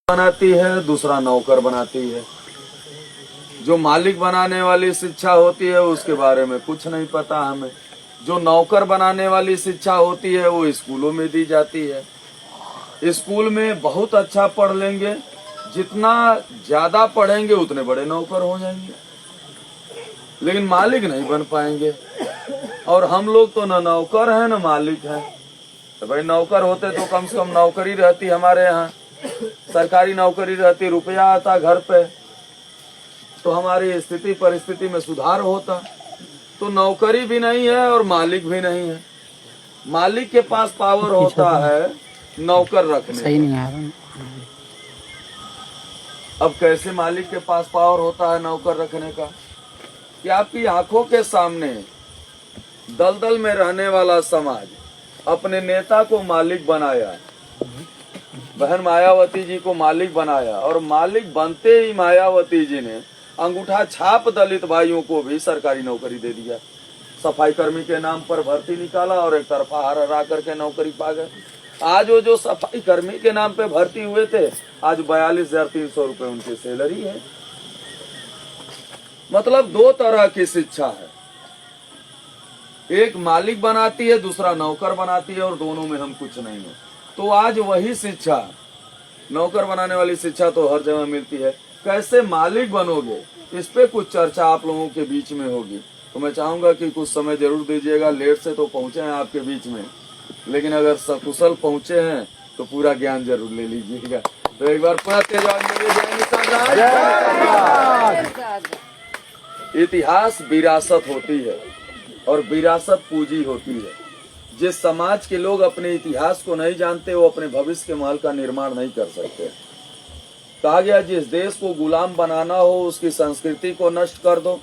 बनाती है, दूसरा नौकर बनाती है। जो मालिक बनाने वाली शिक्षा होती है उसके बारे में कुछ नहीं पता हमें। जो नौकर बनाने वाली शिक्षा होती है वो स्कूलों में दी जाती है। स्कूल में बहुत अच्छा पढ़ लेंगे, जितना ज्यादा पढ़ेंगे उतने बड़े नौकर हो जाएंगे, लेकिन मालिक नहीं बन पाएंगे। और हम लोग तो न नौकर हैं न मालिक हैं। तो भाई नौकर होते तो कम से कम नौकरी रहती, हमारे यहाँ सरकारी नौकरी रहती, रुपया आता घर पे तो हमारी स्थिति परिस्थिति में सुधार होता। तो नौकरी भी नहीं है और मालिक भी नहीं है। मालिक के पास पावर होता है नौकर रखने सही नहीं आ रहा। अब कैसे मालिक के पास पावर होता है नौकर रखने का कि आपकी आंखों के सामने दलदल में रहने वाला समाज अपने नेता को मालिक बनाया, बहन मायावती जी को मालिक बनाया, और मालिक बनते ही मायावती जी ने अंगूठा छाप दलित भाइयों को भी सरकारी नौकरी दे दिया। सफाई कर्मी के नाम पर भर्ती निकाला और एक तरफा हरा करके नौकरी पा गए। आज वो जो सफाई कर्मी के नाम पे भर्ती हुए थे, आज 42,300 रुपए उनकी सैलरी है। मतलब दो तरह की शिक्षा है, एक मालिक बनाती है, दूसरा नौकर बनाती है, और दोनों में हम कुछ नहीं है। तो आज वही शिक्षा, नौकर बनाने वाली शिक्षा तो हर जगह मिलती है। कैसे मालिक बनोगे इस पे कुछ चर्चा आप लोगों के बीच में होगी। तो मैं चाहूंगा कि कुछ समय जरूर दीजिएगा। लेट से तो पहुंचे हैं आपके बीच में, लेकिन अगर सकुशल पहुंचे हैं तो पूरा ज्ञान जरूर ले लीजिएगा। तो एक बार पुनः इतिहास विरासत होती है और विरासत पूंजी होती है। जिस समाज के लोग अपने इतिहास को नहीं जानते वो अपने भविष्य के महल का निर्माण नहीं कर सकते। कहा गया जिस देश को गुलाम बनाना हो उसकी संस्कृति को नष्ट कर दो,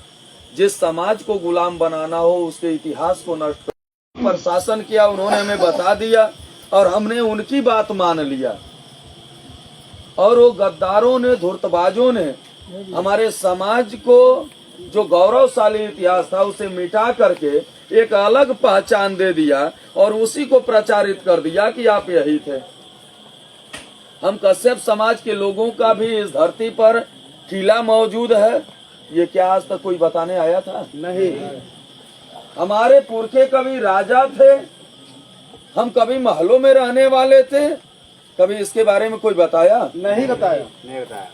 जिस समाज को गुलाम बनाना हो उसके इतिहास को नष्ट कर दो। पर शासन किया, उन्होंने हमें बता दिया और हमने उनकी बात मान लिया। और वो गद्दारों ने, धूर्तबाजों ने हमारे समाज को जो गौरवशाली इतिहास था उसे मिटा करके एक अलग पहचान दे दिया और उसी को प्रचारित कर दिया कि आप यही थे। हम कश्यप समाज के लोगों का भी इस धरती पर किला मौजूद है, ये क्या आज तक कोई बताने आया था? नहीं। हमारे पुरखे कभी राजा थे, हम कभी महलों में रहने वाले थे, कभी इसके बारे में कोई बताया? नहीं बताया।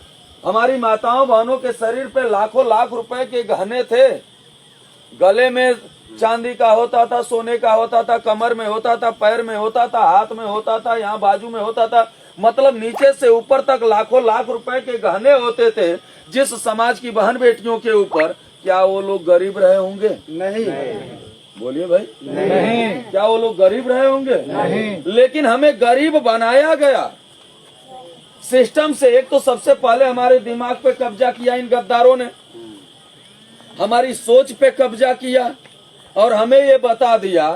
हमारी माताओं बहनों के शरीर पे लाखों लाख रुपए के गहने थे, गले में चांदी का होता था, सोने का होता था, कमर में होता था, पैर में होता था, हाथ में होता था, यहाँ बाजू में होता था। मतलब नीचे से ऊपर तक लाखों लाख रुपए के गहने होते थे जिस समाज की बहन बेटियों के ऊपर। क्या वो लोग गरीब रहे होंगे? नहीं। बोलिए भाई। नहीं। क्या वो लोग गरीब रहे होंगे? नहीं। लेकिन हमें गरीब बनाया गया सिस्टम से। एक तो सबसे पहले हमारे दिमाग पे कब्जा किया इन गद्दारों ने, हमारी सोच पे कब्जा किया और हमें ये बता दिया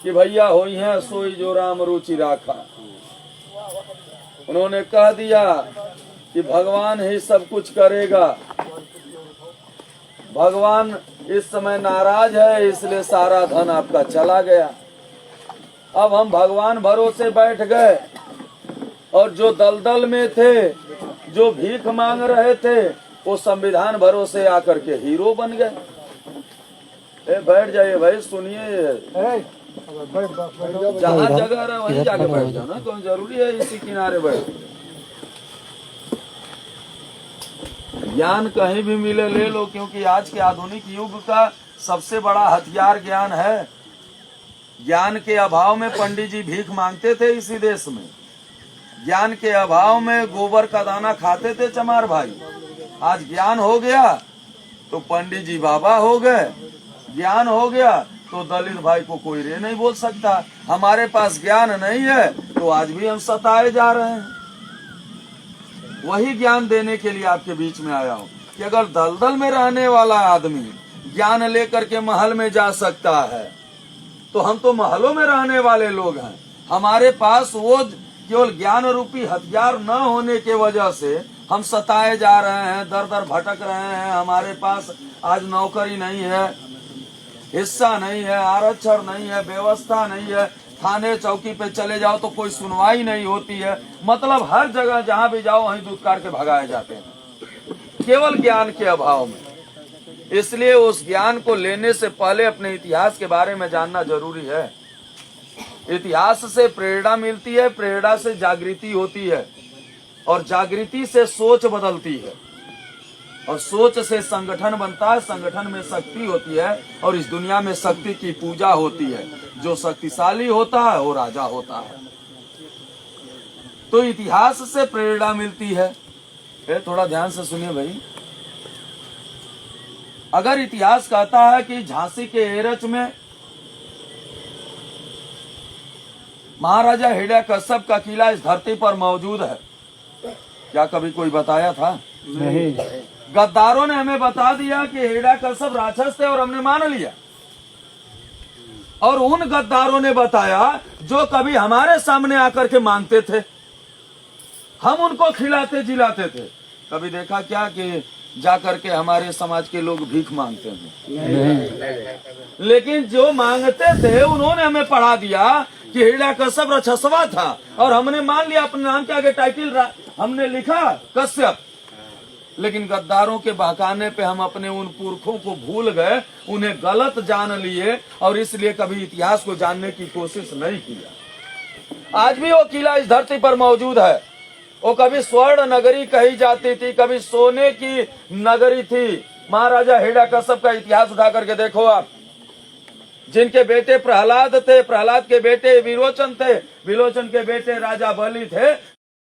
कि भैया होई है सोई जो राम रुचि राखा। उन्होंने कह दिया कि भगवान ही सब कुछ करेगा, भगवान इस समय नाराज है इसलिए सारा धन आपका चला गया। अब हम भगवान भरोसे बैठ गए और जो दलदल में थे, जो भीख मांग रहे थे, वो संविधान भरोसे आकर के हीरो बन गए। बैठ जाइए भाई, सुनिए। जहाँ जगह रहे वहीं जाके बैठ जाओ ना, कौन जरूरी है इसी किनारे बैठ। ज्ञान कहीं भी मिले ले लो, क्योंकि आज के आधुनिक युग का सबसे बड़ा हथियार ज्ञान है। ज्ञान के अभाव में पंडित जी भीख मांगते थे इसी देश में, ज्ञान के अभाव में गोबर का दाना खाते थे चमार भाई। आज ज्ञान हो गया तो पंडित जी बाबा हो गए, ज्ञान हो गया तो दलित भाई को कोई रे नहीं बोल सकता। हमारे पास ज्ञान नहीं है तो आज भी हम सताए जा रहे हैं। वही ज्ञान देने के लिए आपके बीच में आया हूँ कि अगर दलदल में रहने वाला आदमी ज्ञान लेकर के महल में जा सकता है तो हम तो महलों में रहने वाले लोग हैं। हमारे पास वो केवल ज्ञान रूपी हथियार न होने के वजह से हम सताए जा रहे हैं, दर दर भटक रहे हैं। हमारे पास आज नौकरी नहीं है, हिस्सा नहीं है, आरक्षण नहीं है, व्यवस्था नहीं है, थाने चौकी पे चले जाओ तो कोई सुनवाई नहीं होती है। मतलब हर जगह जहाँ भी जाओ वहीं दूधकार के भगाए जाते हैं, केवल ज्ञान के अभाव में। इसलिए उस ज्ञान को लेने से पहले अपने इतिहास के बारे में जानना जरूरी है। इतिहास से प्रेरणा मिलती है, प्रेरणा से जागृति होती है, और जागृति से सोच बदलती है, और सोच से संगठन बनता है, संगठन में शक्ति होती है, और इस दुनिया में शक्ति की पूजा होती है। जो शक्तिशाली होता है वो राजा होता है। तो इतिहास से प्रेरणा मिलती है। फिर थोड़ा ध्यान से सुनिए भाई। अगर इतिहास कहता है कि झांसी के एरच में महाराजा हिरण्यकश्यप का किला इस धरती पर मौजूद है, क्या कभी कोई बताया था? नहीं। गद्दारों ने हमें बता दिया कि हिरण्यकश्यप राक्षस थे और हमने मान लिया। और उन गद्दारों ने बताया जो कभी हमारे सामने आकर के मांगते थे, हम उनको खिलाते जिलाते थे। कभी देखा क्या कि जाकर के हमारे समाज के लोग भीख मांगते हैं? लेकिन जो मांगते थे उन्होंने हमें पढ़ा दिया कि हिरण्यकश्यप राक्षसवा था, और हमने मान लिया, अपने नाम के आगे टाइटल हमने लिखा कश्यप। लेकिन गद्दारों के बहकाने पे हम अपने उन पुरखों को भूल गए, उन्हें गलत जान लिए, और इसलिए कभी इतिहास को जानने की कोशिश नहीं किया। आज भी वो किला इस धरती पर मौजूद है। वो कभी स्वर्ण नगरी कही जाती थी, कभी सोने की नगरी थी। महाराजा हिरण्यकश्यप का इतिहास उठा करके देखो आप। जिनके बेटे प्रहलाद थे, प्रहलाद के बेटे विरोचन थे, विरोचन के बेटे राजा बलि थे,